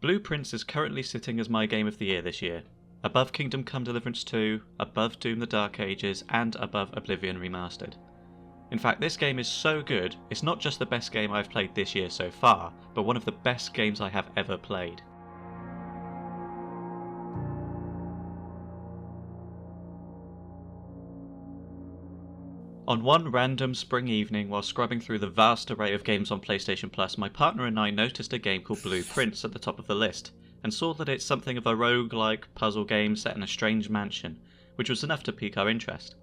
Blueprints is currently sitting as my game of the year this year, above Kingdom Come Deliverance 2, above Doom the Dark Ages, and above Oblivion Remastered. In fact, this game is so good, it's not just the best game I've played this year so far, but one of the best games I have ever played. On one random spring evening while scrubbing through the vast array of games on PlayStation Plus, my partner and I noticed a game called Blueprints at the top of the list, and saw that it's something of a roguelike puzzle game set in a strange mansion, which was enough to pique our interest.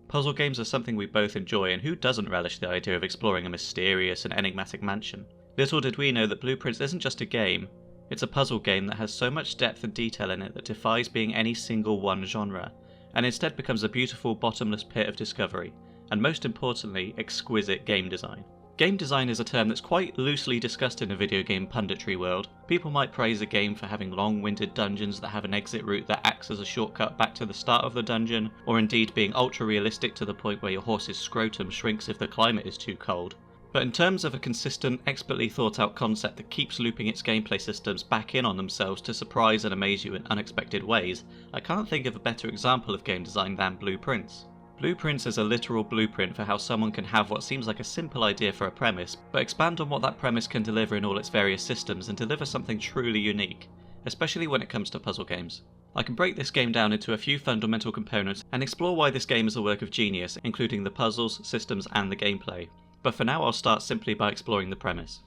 Puzzle games are something we both enjoy, and who doesn't relish the idea of exploring a mysterious and enigmatic mansion? Little did we know that Blueprints isn't just a game, it's a puzzle game that has so much depth and detail in it that defies being any single one genre, and instead becomes a beautiful bottomless pit of discovery, and most importantly, exquisite game design. Game design is a term that's quite loosely discussed in the video game punditry world. People might praise a game for having long-winded dungeons that have an exit route that acts as a shortcut back to the start of the dungeon, or indeed being ultra-realistic to the point where your horse's scrotum shrinks if the climate is too cold. But in terms of a consistent, expertly thought out concept that keeps looping its gameplay systems back in on themselves to surprise and amaze you in unexpected ways, I can't think of a better example of game design than Blueprints. Blueprints is a literal blueprint for how someone can have what seems like a simple idea for a premise, but expand on what that premise can deliver in all its various systems and deliver something truly unique, especially when it comes to puzzle games. I can break this game down into a few fundamental components and explore why this game is a work of genius, including the puzzles, systems and the gameplay. But for now I'll start simply by exploring the premise.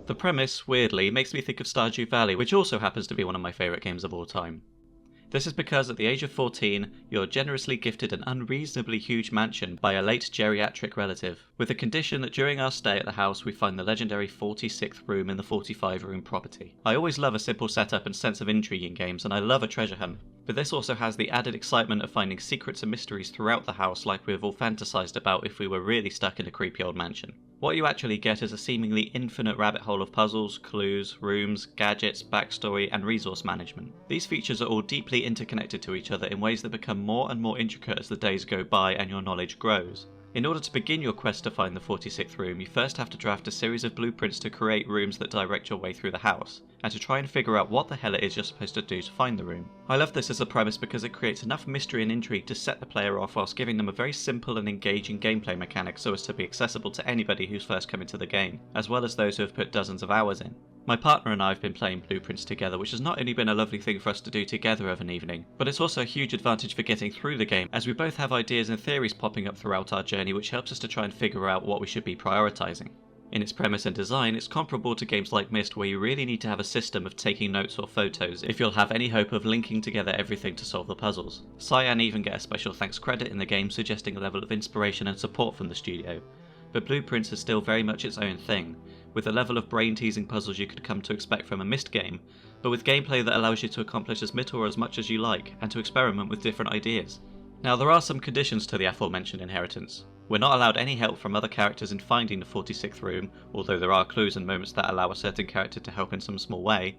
The premise, weirdly, makes me think of Stardew Valley, which also happens to be one of my favourite games of all time. This is because at the age of 14, you're generously gifted an unreasonably huge mansion by a late geriatric relative, with the condition that during our stay at the house we find the legendary 46th room in the 45-room property. I always love a simple setup and sense of intrigue in games, and I love a treasure hunt, but this also has the added excitement of finding secrets and mysteries throughout the house like we've all fantasized about if we were really stuck in a creepy old mansion. What you actually get is a seemingly infinite rabbit hole of puzzles, clues, rooms, gadgets, backstory, and resource management. These features are all deeply interconnected to each other in ways that become more and more intricate as the days go by and your knowledge grows. In order to begin your quest to find the 46th room, you first have to draft a series of blueprints to create rooms that direct your way through the house, and to try and figure out what the hell it is you're supposed to do to find the room. I love this as a premise because it creates enough mystery and intrigue to set the player off whilst giving them a very simple and engaging gameplay mechanic so as to be accessible to anybody who's first come into the game, as well as those who have put dozens of hours in. My partner and I have been playing Blueprints together, which has not only been a lovely thing for us to do together of an evening, but it's also a huge advantage for getting through the game, as we both have ideas and theories popping up throughout our journey which helps us to try and figure out what we should be prioritising. In its premise and design, it's comparable to games like Myst, where you really need to have a system of taking notes or photos if you'll have any hope of linking together everything to solve the puzzles. Cyan even get a special thanks credit in the game, suggesting a level of inspiration and support from the studio. But Blueprints is still very much its own thing, with the level of brain-teasing puzzles you could come to expect from a Myst game, but with gameplay that allows you to accomplish as little or as much as you like, and to experiment with different ideas. Now there are some conditions to the aforementioned inheritance. We're not allowed any help from other characters in finding the 46th room, although there are clues and moments that allow a certain character to help in some small way,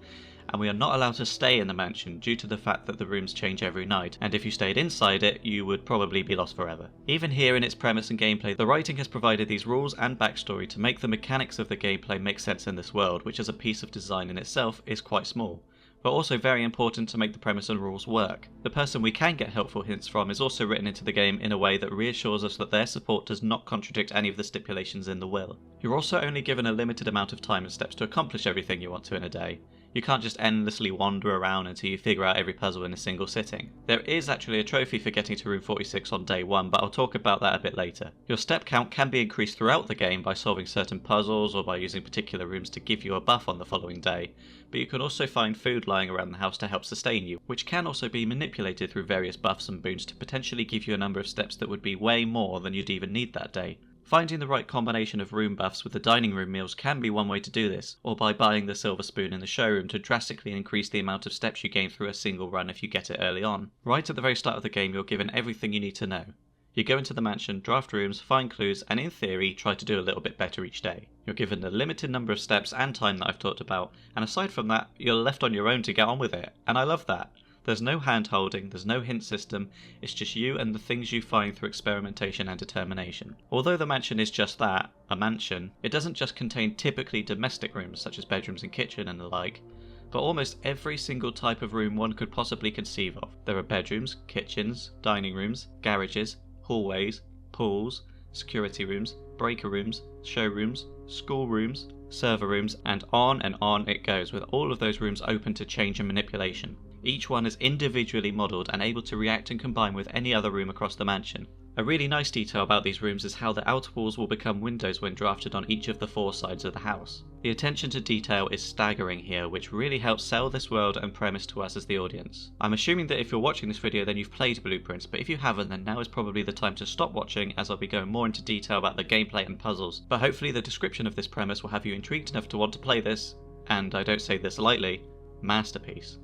and we are not allowed to stay in the mansion due to the fact that the rooms change every night, and if you stayed inside it, you would probably be lost forever. Even here in its premise and gameplay, the writing has provided these rules and backstory to make the mechanics of the gameplay make sense in this world, which as a piece of design in itself is quite small, but also very important to make the premise and rules work. The person we can get helpful hints from is also written into the game in a way that reassures us that their support does not contradict any of the stipulations in the will. You're also only given a limited amount of time and steps to accomplish everything you want to in a day. You can't just endlessly wander around until you figure out every puzzle in a single sitting. There is actually a trophy for getting to room 46 on day 1, but I'll talk about that a bit later. Your step count can be increased throughout the game by solving certain puzzles or by using particular rooms to give you a buff on the following day, but you can also find food lying around the house to help sustain you, which can also be manipulated through various buffs and boons to potentially give you a number of steps that would be way more than you'd even need that day. Finding the right combination of room buffs with the dining room meals can be one way to do this, or by buying the silver spoon in the showroom to drastically increase the amount of steps you gain through a single run if you get it early on. Right at the very start of the game, you're given everything you need to know. You go into the mansion, draft rooms, find clues, and in theory, try to do a little bit better each day. You're given the limited number of steps and time that I've talked about, and aside from that, you're left on your own to get on with it, and I love that. There's no hand holding, there's no hint system, it's just you and the things you find through experimentation and determination. Although the mansion is just that, a mansion, it doesn't just contain typically domestic rooms such as bedrooms and kitchen and the like, but almost every single type of room one could possibly conceive of. There are bedrooms, kitchens, dining rooms, garages, hallways, pools, security rooms, breaker rooms, showrooms, school rooms, server rooms, and on it goes, with all of those rooms open to change and manipulation. Each one is individually modelled and able to react and combine with any other room across the mansion. A really nice detail about these rooms is how the outer walls will become windows when drafted on each of the 4 sides of the house. The attention to detail is staggering here, which really helps sell this world and premise to us as the audience. I'm assuming that if you're watching this video then you've played Blueprints, but if you haven't then now is probably the time to stop watching, as I'll be going more into detail about the gameplay and puzzles, but hopefully the description of this premise will have you intrigued enough to want to play this, and I don't say this lightly, masterpiece.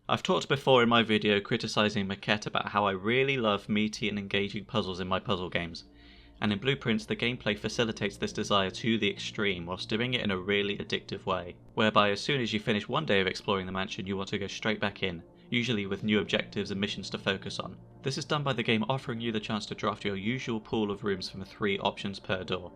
I've talked before in my video criticising Maquette about how I really love meaty and engaging puzzles in my puzzle games, and in Blueprints the gameplay facilitates this desire to the extreme whilst doing it in a really addictive way, whereby as soon as you finish one day of exploring the mansion you want to go straight back in, usually with new objectives and missions to focus on. This is done by the game offering you the chance to draft your usual pool of rooms from 3 options per door.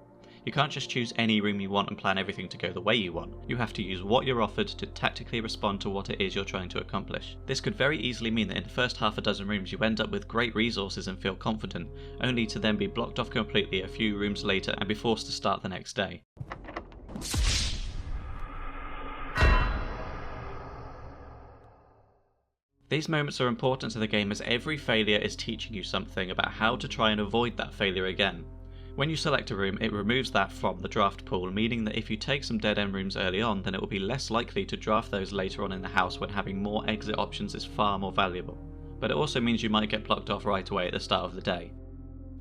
You can't just choose any room you want and plan everything to go the way you want. You have to use what you're offered to tactically respond to what it is you're trying to accomplish. This could very easily mean that in the first half a dozen rooms you end up with great resources and feel confident, only to then be blocked off completely a few rooms later and be forced to start the next day. These moments are important to the game as every failure is teaching you something about how to try and avoid that failure again. When you select a room, it removes that from the draft pool, meaning that if you take some dead-end rooms early on, then it will be less likely to draft those later on in the house when having more exit options is far more valuable. But it also means you might get plucked off right away at the start of the day.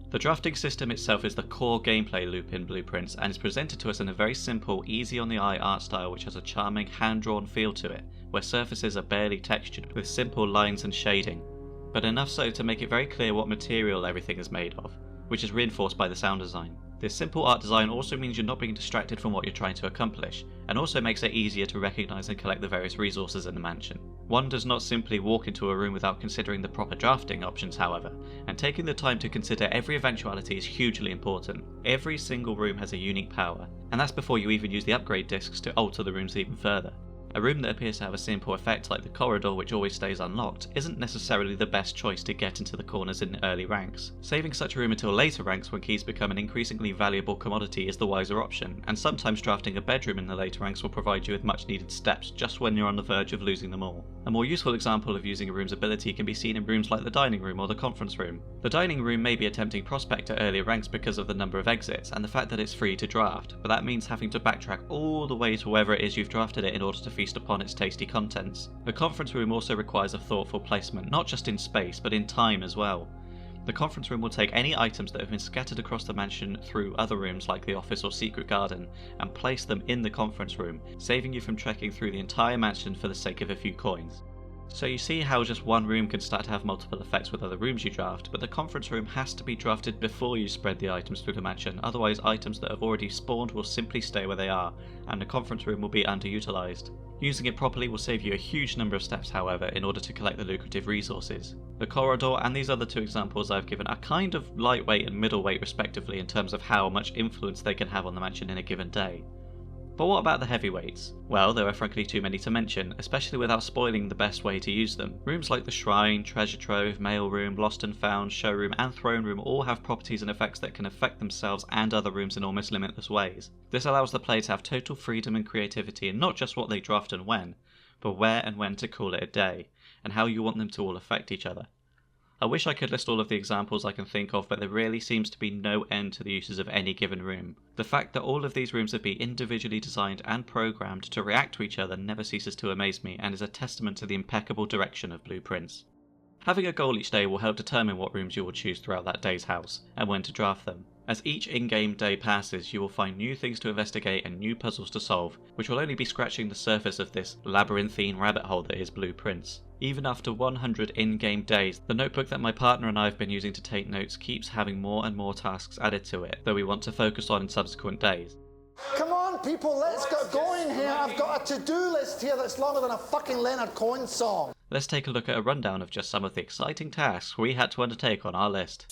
The drafting system itself is the core gameplay loop in Blueprints and is presented to us in a very simple, easy-on-the-eye art style which has a charming hand-drawn feel to it, where surfaces are barely textured with simple lines and shading, but enough so to make it very clear what material everything is made of, which is reinforced by the sound design. This simple art design also means you're not being distracted from what you're trying to accomplish, and also makes it easier to recognise and collect the various resources in the mansion. One does not simply walk into a room without considering the proper drafting options, however, and taking the time to consider every eventuality is hugely important. Every single room has a unique power, and that's before you even use the upgrade discs to alter the rooms even further. A room that appears to have a simple effect like the corridor which always stays unlocked isn't necessarily the best choice to get into the corners in early ranks. Saving such a room until later ranks when keys become an increasingly valuable commodity is the wiser option, and sometimes drafting a bedroom in the later ranks will provide you with much needed steps just when you're on the verge of losing them all. A more useful example of using a room's ability can be seen in rooms like the dining room or the conference room. The dining room may be a tempting prospect at earlier ranks because of the number of exits and the fact that it's free to draft, but that means having to backtrack all the way to wherever it is you've drafted it in order to feast upon its tasty contents. The conference room also requires a thoughtful placement, not just in space, but in time as well. The conference room will take any items that have been scattered across the mansion through other rooms like the office or secret garden, and place them in the conference room, saving you from trekking through the entire mansion for the sake of a few coins. So you see how just one room can start to have multiple effects with other rooms you draft, but the conference room has to be drafted before you spread the items through the mansion, otherwise items that have already spawned will simply stay where they are, and the conference room will be underutilised. Using it properly will save you a huge number of steps, however, in order to collect the lucrative resources. The corridor and these other 2 examples I've given are kind of lightweight and middleweight respectively in terms of how much influence they can have on the mansion in a given day. But what about the heavyweights? Well, there are frankly too many to mention, especially without spoiling the best way to use them. Rooms like the Shrine, Treasure Trove, Mail Room, Lost and Found, Showroom and Throne Room all have properties and effects that can affect themselves and other rooms in almost limitless ways. This allows the player to have total freedom and creativity in not just what they draft and when, but where and when to call it a day, and how you want them to all affect each other. I wish I could list all of the examples I can think of, but there really seems to be no end to the uses of any given room. The fact that all of these rooms have been individually designed and programmed to react to each other never ceases to amaze me, and is a testament to the impeccable direction of Blueprints. Having a goal each day will help determine what rooms you will choose throughout that day's house, and when to draft them. As each in-game day passes, you will find new things to investigate and new puzzles to solve, which will only be scratching the surface of this labyrinthine rabbit hole that is Blueprints. Even after 100 in-game days, the notebook that my partner and I have been using to take notes keeps having more and more tasks added to it that we want to focus on in subsequent days. Come on, people, let's get going here. I've got a to-do list here that's longer than a fucking Leonard Cohen song. Let's take a look at a rundown of just some of the exciting tasks we had to undertake on our list.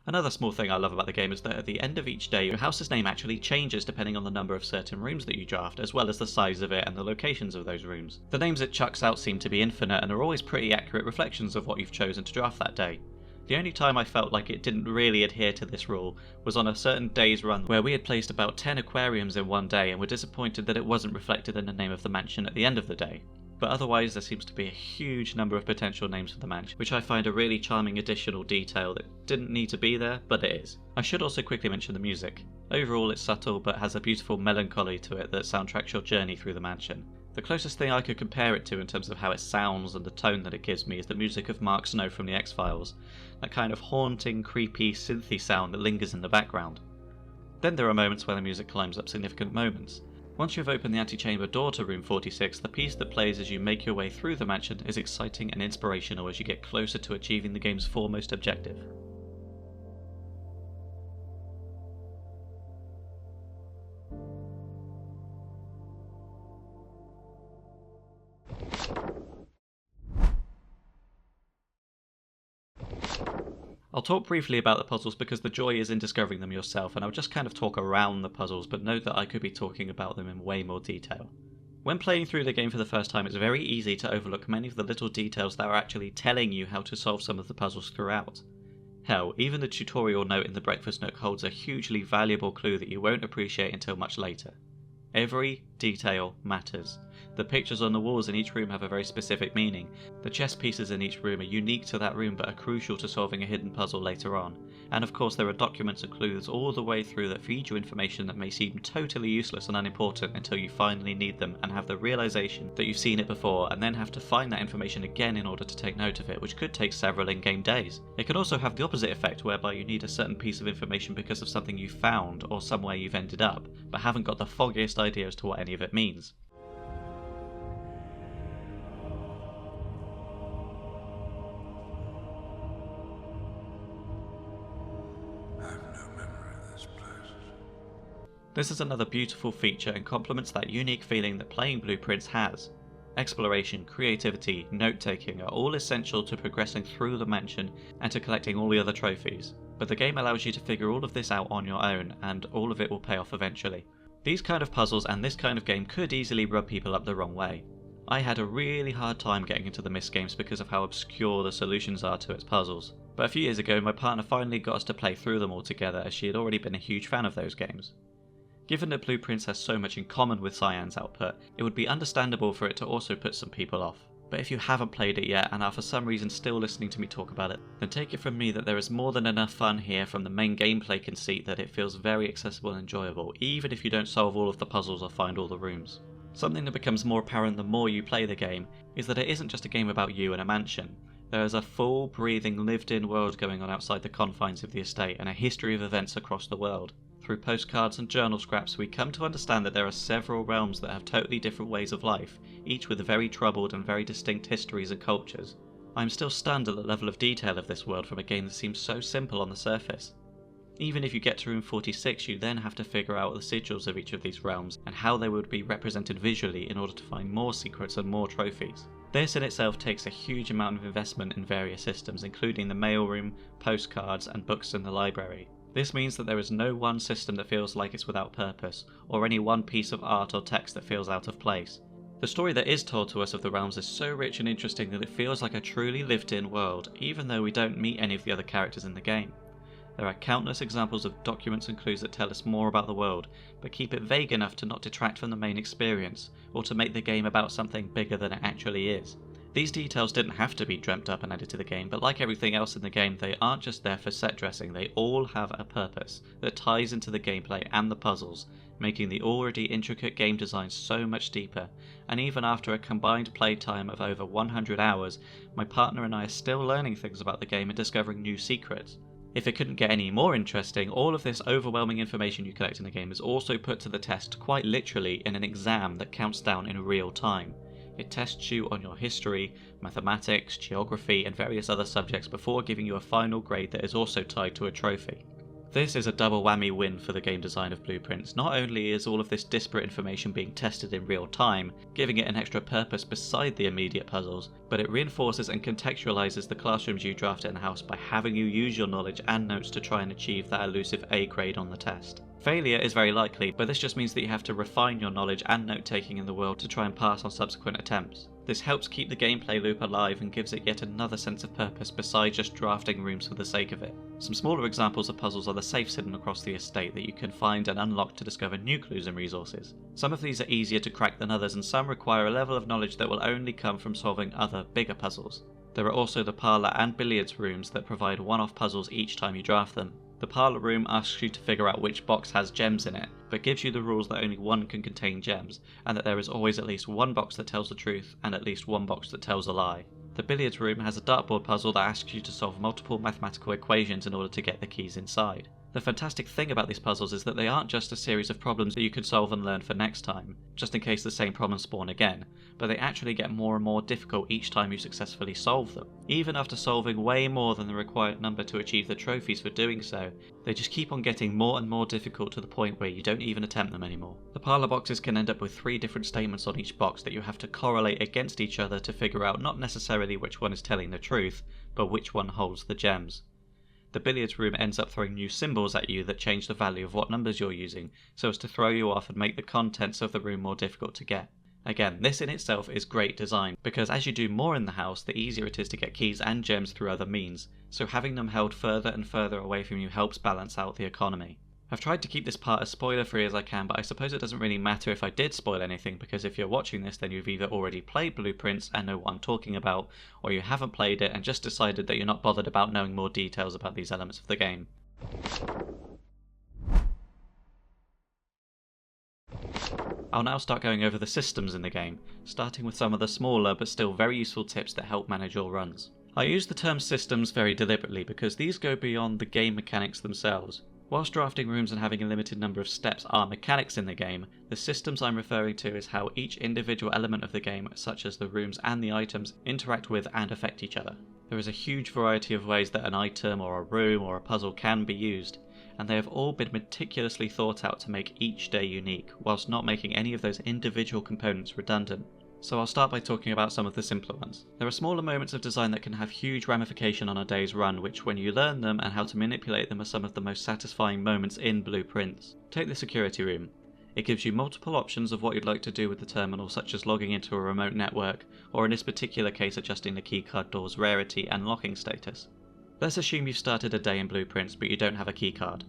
Another small thing I love about the game is that at the end of each day, your house's name actually changes depending on the number of certain rooms that you draft, as well as the size of it and the locations of those rooms. The names it chucks out seem to be infinite and are always pretty accurate reflections of what you've chosen to draft that day. The only time I felt like it didn't really adhere to this rule was on a certain day's run where we had placed about 10 aquariums in one day and were disappointed that it wasn't reflected in the name of the mansion at the end of the day. But otherwise there seems to be a huge number of potential names for the mansion, which I find a really charming additional detail that didn't need to be there, but it is. I should also quickly mention the music. Overall it's subtle but has a beautiful melancholy to it that soundtracks your journey through the mansion. The closest thing I could compare it to in terms of how it sounds and the tone that it gives me is the music of Mark Snow from the X-Files, that kind of haunting, creepy, synthy sound that lingers in the background. Then there are moments where the music climbs up significant moments. Once you've opened the antechamber door to room 46, the piece that plays as you make your way through the mansion is exciting and inspirational as you get closer to achieving the game's foremost objective. I'll talk briefly about the puzzles because the joy is in discovering them yourself, and I'll just kind of talk around the puzzles, but note that I could be talking about them in way more detail. When playing through the game for the first time, it's very easy to overlook many of the little details that are actually telling you how to solve some of the puzzles throughout. Hell, even the tutorial note in the breakfast nook holds a hugely valuable clue that you won't appreciate until much later. Every detail matters. The pictures on the walls in each room have a very specific meaning. The chess pieces in each room are unique to that room but are crucial to solving a hidden puzzle later on. And of course there are documents and clues all the way through that feed you information that may seem totally useless and unimportant until you finally need them and have the realization that you've seen it before, and then have to find that information again in order to take note of it, which could take several in-game days. It can also have the opposite effect, whereby you need a certain piece of information because of something you found or somewhere you've ended up, but haven't got the foggiest idea as to what any of it means. This is another beautiful feature and complements that unique feeling that playing Blueprints has. Exploration, creativity, note-taking are all essential to progressing through the mansion and to collecting all the other trophies, but the game allows you to figure all of this out on your own, and all of it will pay off eventually. These kind of puzzles and this kind of game could easily rub people up the wrong way. I had a really hard time getting into the Myst games because of how obscure the solutions are to its puzzles, but a few years ago my partner finally got us to play through them all together as she had already been a huge fan of those games. Given that Blueprints has so much in common with Cyan's output, it would be understandable for it to also put some people off. But if you haven't played it yet and are for some reason still listening to me talk about it, then take it from me that there is more than enough fun here from the main gameplay conceit that it feels very accessible and enjoyable, even if you don't solve all of the puzzles or find all the rooms. Something that becomes more apparent the more you play the game is that it isn't just a game about you and a mansion. There is a full, breathing, lived-in world going on outside the confines of the estate and a history of events across the world. Through postcards and journal scraps, we come to understand that there are several realms that have totally different ways of life, each with very troubled and very distinct histories and cultures. I am still stunned at the level of detail of this world from a game that seems so simple on the surface. Even if you get to room 46, you then have to figure out the sigils of each of these realms and how they would be represented visually in order to find more secrets and more trophies. This in itself takes a huge amount of investment in various systems, including the mailroom, postcards, and books in the library. This means that there is no one system that feels like it's without purpose, or any one piece of art or text that feels out of place. The story that is told to us of the realms is so rich and interesting that it feels like a truly lived-in world, even though we don't meet any of the other characters in the game. There are countless examples of documents and clues that tell us more about the world, but keep it vague enough to not detract from the main experience, or to make the game about something bigger than it actually is. These details didn't have to be dreamt up and added to the game, but like everything else in the game, they aren't just there for set dressing, they all have a purpose that ties into the gameplay and the puzzles, making the already intricate game design so much deeper. And even after a combined playtime of over 100 hours, my partner and I are still learning things about the game and discovering new secrets. If it couldn't get any more interesting, all of this overwhelming information you collect in the game is also put to the test quite literally in an exam that counts down in real time. It tests you on your history, mathematics, geography, and various other subjects before giving you a final grade that is also tied to a trophy. This is a double whammy win for the game design of Blueprints. Not only is all of this disparate information being tested in real time, giving it an extra purpose beside the immediate puzzles, but it reinforces and contextualizes the classrooms you draft in the house by having you use your knowledge and notes to try and achieve that elusive A grade on the test. Failure is very likely, but this just means that you have to refine your knowledge and note-taking in the world to try and pass on subsequent attempts. This helps keep the gameplay loop alive and gives it yet another sense of purpose besides just drafting rooms for the sake of it. Some smaller examples of puzzles are the safes hidden across the estate that you can find and unlock to discover new clues and resources. Some of these are easier to crack than others, and some require a level of knowledge that will only come from solving other, bigger puzzles. There are also the parlour and billiards rooms that provide one-off puzzles each time you draft them. The parlour room asks you to figure out which box has gems in it, but gives you the rules that only one can contain gems, and that there is always at least one box that tells the truth and at least one box that tells a lie. The billiards room has a dartboard puzzle that asks you to solve multiple mathematical equations in order to get the keys inside. The fantastic thing about these puzzles is that they aren't just a series of problems that you can solve and learn for next time, just in case the same problems spawn again, but they actually get more and more difficult each time you successfully solve them. Even after solving way more than the required number to achieve the trophies for doing so, they just keep on getting more and more difficult to the point where you don't even attempt them anymore. The parlour boxes can end up with 3 different statements on each box that you have to correlate against each other to figure out not necessarily which one is telling the truth, but which one holds the gems. The billiards room ends up throwing new symbols at you that change the value of what numbers you're using, so as to throw you off and make the contents of the room more difficult to get. Again, this in itself is great design, because as you do more in the house, the easier it is to get keys and gems through other means, so having them held further and further away from you helps balance out the economy. I've tried to keep this part as spoiler-free as I can, but I suppose it doesn't really matter if I did spoil anything, because if you're watching this then you've either already played Blueprints and know what I'm talking about, or you haven't played it and just decided that you're not bothered about knowing more details about these elements of the game. I'll now start going over the systems in the game, starting with some of the smaller but still very useful tips that help manage your runs. I use the term systems very deliberately because these go beyond the game mechanics themselves. Whilst drafting rooms and having a limited number of steps are mechanics in the game, the systems I'm referring to is how each individual element of the game, such as the rooms and the items, interact with and affect each other. There is a huge variety of ways that an item or a room or a puzzle can be used, and they have all been meticulously thought out to make each day unique, whilst not making any of those individual components redundant. So I'll start by talking about some of the simpler ones. There are smaller moments of design that can have huge ramification on a day's run, which when you learn them and how to manipulate them are some of the most satisfying moments in Blueprints. Take the security room. It gives you multiple options of what you'd like to do with the terminal, such as logging into a remote network, or in this particular case adjusting the keycard door's rarity and locking status. Let's assume you've started a day in Blueprints but you don't have a keycard.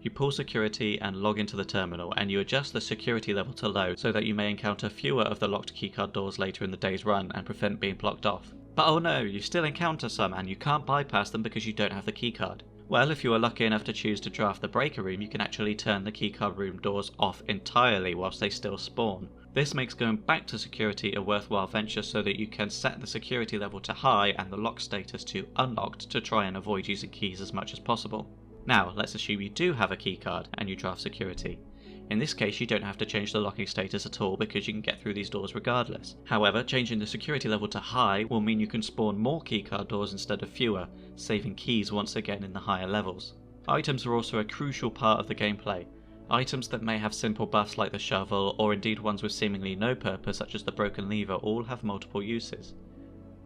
You pull security and log into the terminal, and you adjust the security level to low so that you may encounter fewer of the locked keycard doors later in the day's run and prevent being blocked off. But oh no, you still encounter some and you can't bypass them because you don't have the keycard. Well, if you are lucky enough to choose to draft the breaker room, you can actually turn the keycard room doors off entirely whilst they still spawn. This makes going back to security a worthwhile venture so that you can set the security level to high and the lock status to unlocked to try and avoid using keys as much as possible. Now, let's assume you do have a keycard and you draft security. In this case, you don't have to change the locking status at all because you can get through these doors regardless. However, changing the security level to high will mean you can spawn more keycard doors instead of fewer, saving keys once again in the higher levels. Items are also a crucial part of the gameplay. Items that may have simple buffs like the shovel, or indeed ones with seemingly no purpose such as the broken lever, all have multiple uses.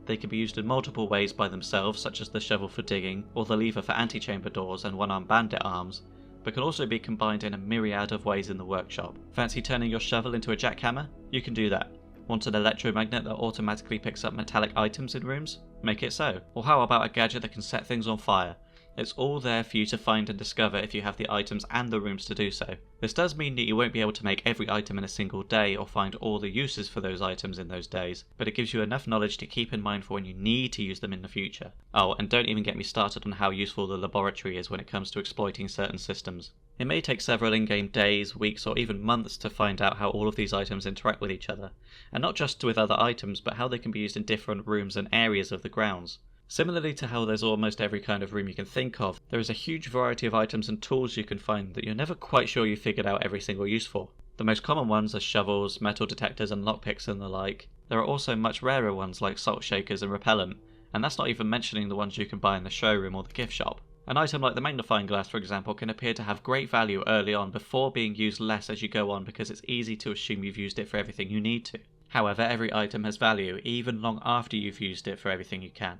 They can be used in multiple ways by themselves, such as the shovel for digging, or the lever for antechamber doors and one-armed bandit arms, but can also be combined in a myriad of ways in the workshop. Fancy turning your shovel into a jackhammer? You can do that. Want an electromagnet that automatically picks up metallic items in rooms? Make it so. Or how about a gadget that can set things on fire? It's all there for you to find and discover if you have the items and the rooms to do so. This does mean that you won't be able to make every item in a single day or find all the uses for those items in those days, but it gives you enough knowledge to keep in mind for when you need to use them in the future. Oh, and don't even get me started on how useful the laboratory is when it comes to exploiting certain systems. It may take several in-game days, weeks, or even months to find out how all of these items interact with each other, and not just with other items, but how they can be used in different rooms and areas of the grounds. Similarly to how there's almost every kind of room you can think of, there is a huge variety of items and tools you can find that you're never quite sure you figured out every single use for. The most common ones are shovels, metal detectors and lockpicks and the like. There are also much rarer ones like salt shakers and repellent, and that's not even mentioning the ones you can buy in the showroom or the gift shop. An item like the magnifying glass, for example, can appear to have great value early on before being used less as you go on because it's easy to assume you've used it for everything you need to. However, every item has value, even long after you've used it for everything you can.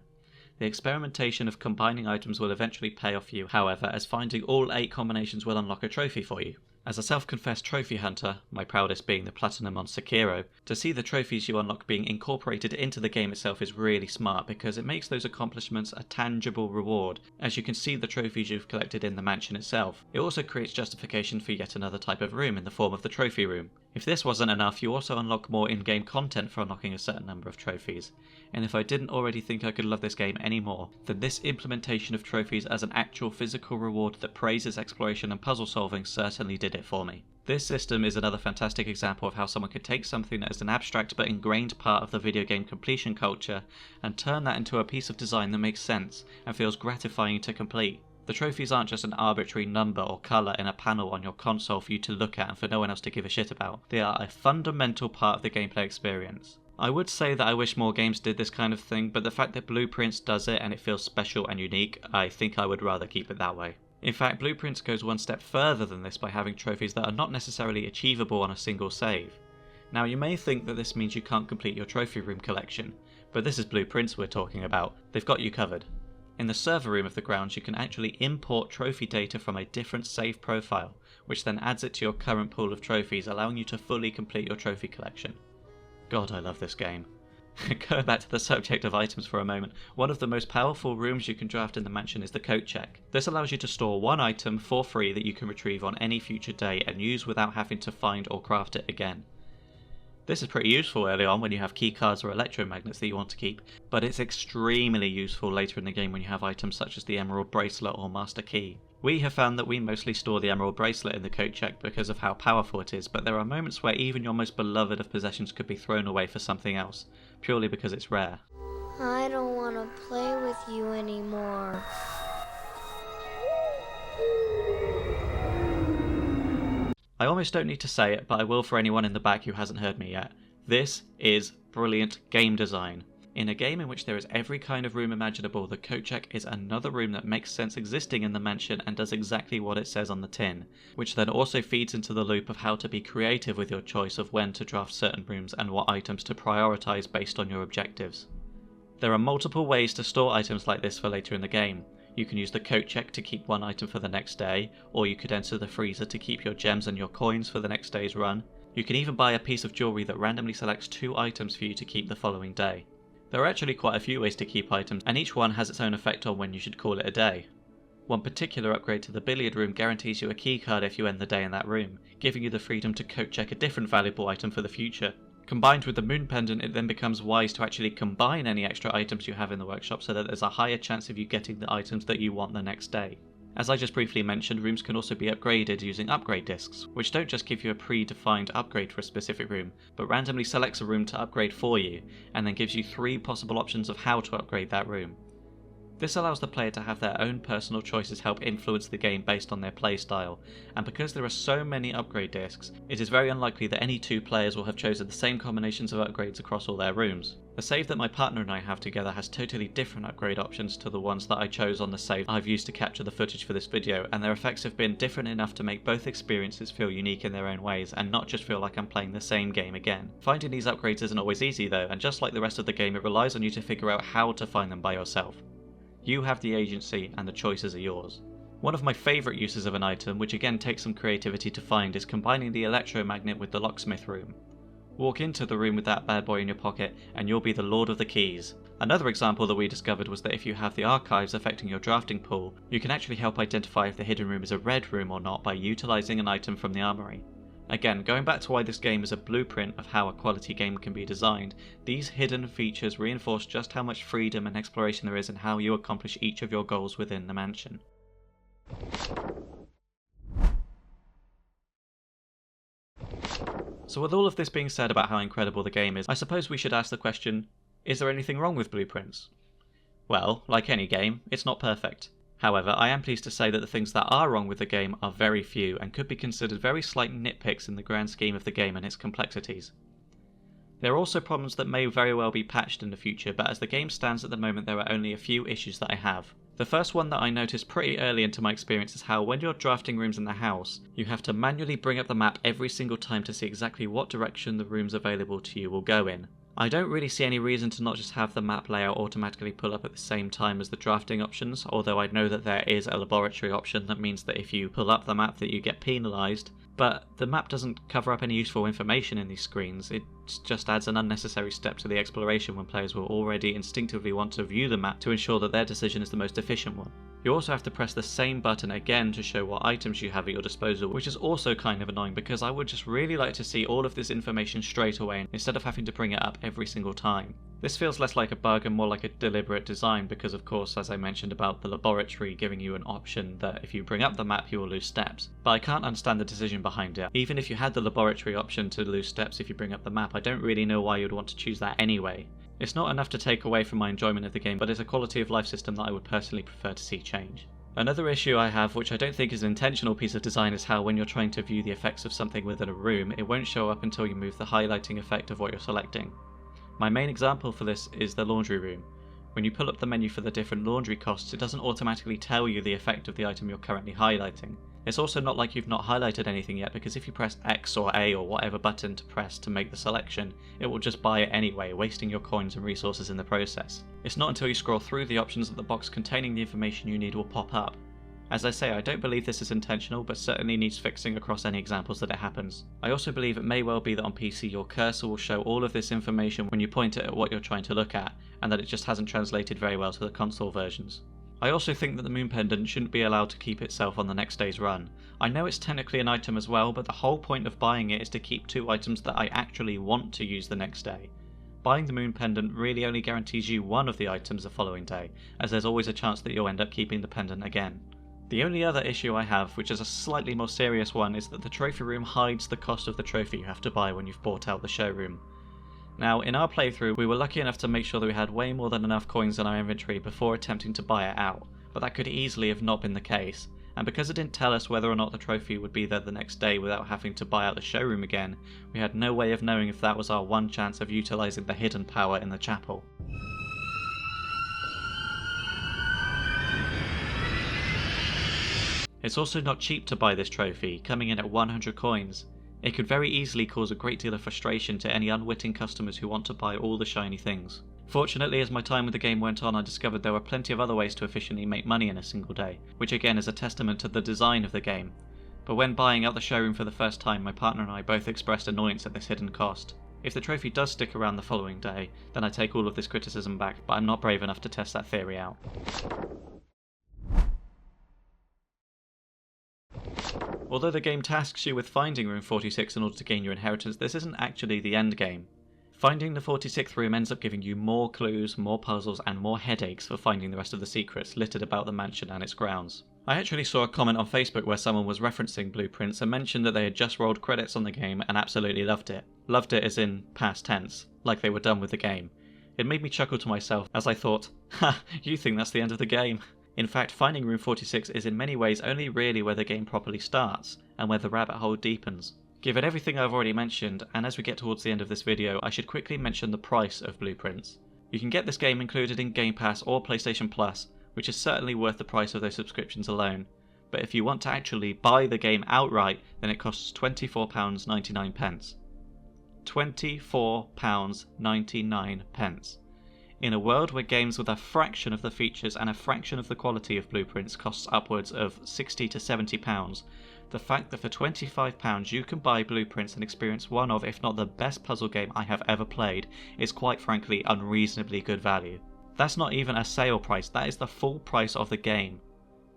The experimentation of combining items will eventually pay off for you, however, as finding all 8 combinations will unlock a trophy for you. As a self-confessed trophy hunter, my proudest being the platinum on Sekiro, to see the trophies you unlock being incorporated into the game itself is really smart because it makes those accomplishments a tangible reward, as you can see the trophies you've collected in the mansion itself. It also creates justification for yet another type of room in the form of the trophy room. If this wasn't enough, you also unlock more in-game content for unlocking a certain number of trophies, and if I didn't already think I could love this game anymore, then this implementation of trophies as an actual physical reward that praises exploration and puzzle solving certainly did it for me. This system is another fantastic example of how someone could take something that is an abstract but ingrained part of the video game completion culture and turn that into a piece of design that makes sense and feels gratifying to complete. The trophies aren't just an arbitrary number or colour in a panel on your console for you to look at and for no one else to give a shit about. They are a fundamental part of the gameplay experience. I would say that I wish more games did this kind of thing, but the fact that Blueprints does it and it feels special and unique, I think I would rather keep it that way. In fact, Blueprints goes one step further than this by having trophies that are not necessarily achievable on a single save. Now you may think that this means you can't complete your trophy room collection, but this is Blueprints we're talking about. They've got you covered. In the server room of the grounds, you can actually import trophy data from a different save profile, which then adds it to your current pool of trophies, allowing you to fully complete your trophy collection. God, I love this game. Going back to the subject of items for a moment, one of the most powerful rooms you can draft in the mansion is the coat check. This allows you to store one item for free that you can retrieve on any future day and use without having to find or craft it again. This is pretty useful early on when you have keycards or electromagnets that you want to keep, but it's extremely useful later in the game when you have items such as the emerald bracelet or master key. We have found that we mostly store the emerald bracelet in the coat check because of how powerful it is, but there are moments where even your most beloved of possessions could be thrown away for something else, purely because it's rare. I don't want to play with you anymore. I almost don't need to say it, but I will for anyone in the back who hasn't heard me yet. This is brilliant game design. In a game in which there is every kind of room imaginable, the coat check is another room that makes sense existing in the mansion and does exactly what it says on the tin, which then also feeds into the loop of how to be creative with your choice of when to draft certain rooms and what items to prioritise based on your objectives. There are multiple ways to store items like this for later in the game. You can use the coat check to keep one item for the next day, or you could enter the freezer to keep your gems and your coins for the next day's run. You can even buy a piece of jewellery that randomly selects 2 items for you to keep the following day. There are actually quite a few ways to keep items, and each one has its own effect on when you should call it a day. One particular upgrade to the billiard room guarantees you a keycard if you end the day in that room, giving you the freedom to coat check a different valuable item for the future. Combined with the moon pendant, it then becomes wise to actually combine any extra items you have in the workshop so that there's a higher chance of you getting the items that you want the next day. As I just briefly mentioned, rooms can also be upgraded using upgrade discs, which don't just give you a predefined upgrade for a specific room, but randomly selects a room to upgrade for you, and then gives you 3 possible options of how to upgrade that room. This allows the player to have their own personal choices help influence the game based on their playstyle, and because there are so many upgrade discs, it is very unlikely that any 2 players will have chosen the same combinations of upgrades across all their rooms. The save that my partner and I have together has totally different upgrade options to the ones that I chose on the save I've used to capture the footage for this video, and their effects have been different enough to make both experiences feel unique in their own ways and not just feel like I'm playing the same game again. Finding these upgrades isn't always easy though, and just like the rest of the game, it relies on you to figure out how to find them by yourself. You have the agency and the choices are yours. One of my favourite uses of an item, which again takes some creativity to find, is combining the electromagnet with the locksmith room. Walk into the room with that bad boy in your pocket and you'll be the lord of the keys. Another example that we discovered was that if you have the archives affecting your drafting pool, you can actually help identify if the hidden room is a red room or not by utilising an item from the armory. Again, going back to why this game is a blueprint of how a quality game can be designed, these hidden features reinforce just how much freedom and exploration there is in how you accomplish each of your goals within the mansion. So with all of this being said about how incredible the game is, I suppose we should ask the question, is there anything wrong with Blueprints? Well, like any game, it's not perfect. However, I am pleased to say that the things that are wrong with the game are very few and could be considered very slight nitpicks in the grand scheme of the game and its complexities. There are also problems that may very well be patched in the future, but as the game stands at the moment there are only a few issues that I have. The first one that I noticed pretty early into my experience is how when you're drafting rooms in the house, you have to manually bring up the map every single time to see exactly what direction the rooms available to you will go in. I don't really see any reason to not just have the map layout automatically pull up at the same time as the drafting options, although I know that there is a laboratory option that means that if you pull up the map that you get penalised, but the map doesn't cover up any useful information in these screens. It just adds an unnecessary step to the exploration when players will already instinctively want to view the map to ensure that their decision is the most efficient one. You also have to press the same button again to show what items you have at your disposal, which is also kind of annoying because I would just really like to see all of this information straight away instead of having to bring it up every single time. This feels less like a bug and more like a deliberate design because of course, as I mentioned about the laboratory giving you an option that if you bring up the map you will lose steps. But I can't understand the decision behind it. Even if you had the laboratory option to lose steps if you bring up the map, I don't really know why you'd want to choose that anyway. It's not enough to take away from my enjoyment of the game, but it's a quality of life system that I would personally prefer to see change. Another issue I have, which I don't think is an intentional piece of design, is how when you're trying to view the effects of something within a room, it won't show up until you move the highlighting effect of what you're selecting. My main example for this is the laundry room. When you pull up the menu for the different laundry costs, it doesn't automatically tell you the effect of the item you're currently highlighting. It's also not like you've not highlighted anything yet, because if you press X or A or whatever button to press to make the selection, it will just buy it anyway, wasting your coins and resources in the process. It's not until you scroll through the options that the box containing the information you need will pop up. As I say, I don't believe this is intentional, but certainly needs fixing across any examples that it happens. I also believe it may well be that on PC your cursor will show all of this information when you point it at what you're trying to look at, and that it just hasn't translated very well to the console versions. I also think that the moon pendant shouldn't be allowed to keep itself on the next day's run. I know it's technically an item as well, but the whole point of buying it is to keep two items that I actually want to use the next day. Buying the moon pendant really only guarantees you one of the items the following day, as there's always a chance that you'll end up keeping the pendant again. The only other issue I have, which is a slightly more serious one, is that the trophy room hides the cost of the trophy you have to buy when you've bought out the showroom. Now, in our playthrough, we were lucky enough to make sure that we had way more than enough coins in our inventory before attempting to buy it out, but that could easily have not been the case, and because it didn't tell us whether or not the trophy would be there the next day without having to buy out the showroom again, we had no way of knowing if that was our one chance of utilising the hidden power in the chapel. It's also not cheap to buy this trophy, coming in at 100 coins. It could very easily cause a great deal of frustration to any unwitting customers who want to buy all the shiny things. Fortunately, as my time with the game went on, I discovered there were plenty of other ways to efficiently make money in a single day, which again is a testament to the design of the game. But when buying out the showroom for the first time, my partner and I both expressed annoyance at this hidden cost. If the trophy does stick around the following day, then I take all of this criticism back, but I'm not brave enough to test that theory out. Although the game tasks you with finding room 46 in order to gain your inheritance, this isn't actually the end game. Finding the 46th room ends up giving you more clues, more puzzles, and more headaches for finding the rest of the secrets littered about the mansion and its grounds. I actually saw a comment on Facebook where someone was referencing Blueprints and mentioned that they had just rolled credits on the game and absolutely loved it. Loved it as in past tense, like they were done with the game. It made me chuckle to myself as I thought, ha, you think that's the end of the game. In fact, finding room 46 is in many ways only really where the game properly starts, and where the rabbit hole deepens. Given everything I've already mentioned, and as we get towards the end of this video, I should quickly mention the price of Blueprints. You can get this game included in Game Pass or PlayStation Plus, which is certainly worth the price of those subscriptions alone. But if you want to actually buy the game outright, then it costs £24.99. £24.99. In a world where games with a fraction of the features and a fraction of the quality of Blueprints costs upwards of £60 to £70, The fact that for £25 you can buy Blueprints and experience one of, if not the best puzzle game I have ever played, is quite frankly unreasonably good value. That's not even a sale price, that is the full price of the game.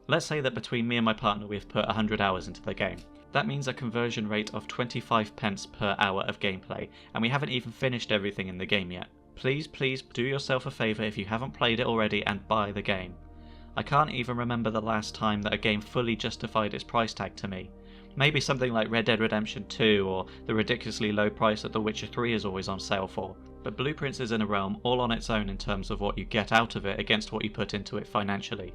Let's say that between me and my partner we've put 100 hours into the game. That means a conversion rate of 25 pence per hour of gameplay, and we haven't even finished everything in the game yet. Please do yourself a favour if you haven't played it already and buy the game. I can't even remember the last time that a game fully justified its price tag to me. Maybe something like Red Dead Redemption 2 or the ridiculously low price that The Witcher 3 is always on sale for, but Blueprints is in a realm all on its own in terms of what you get out of it against what you put into it financially.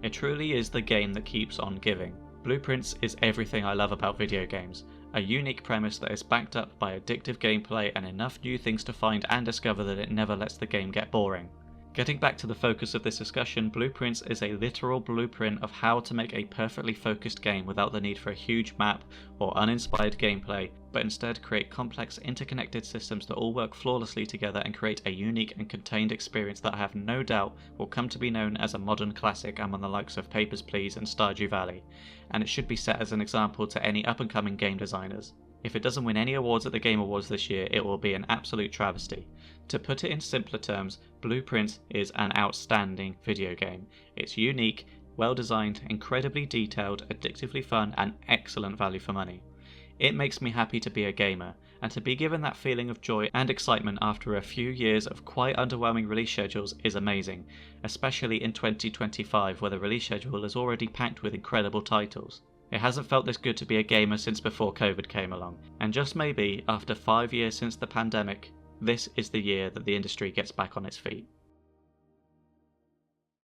It truly is the game that keeps on giving. Blueprints is everything I love about video games, a unique premise that is backed up by addictive gameplay and enough new things to find and discover that it never lets the game get boring. Getting back to the focus of this discussion, Blueprints is a literal blueprint of how to make a perfectly focused game without the need for a huge map or uninspired gameplay, but instead create complex interconnected systems that all work flawlessly together and create a unique and contained experience that I have no doubt will come to be known as a modern classic among the likes of Papers, Please and Stardew Valley, and it should be set as an example to any up-and-coming game designers. If it doesn't win any awards at the Game Awards this year, it will be an absolute travesty. To put it in simpler terms, Blueprints is an outstanding video game. It's unique, well designed, incredibly detailed, addictively fun, and excellent value for money. It makes me happy to be a gamer, and to be given that feeling of joy and excitement after a few years of quite underwhelming release schedules is amazing, especially in 2025 where the release schedule is already packed with incredible titles. It hasn't felt this good to be a gamer since before COVID came along, and just maybe, after 5 years since the pandemic, this is the year that the industry gets back on its feet.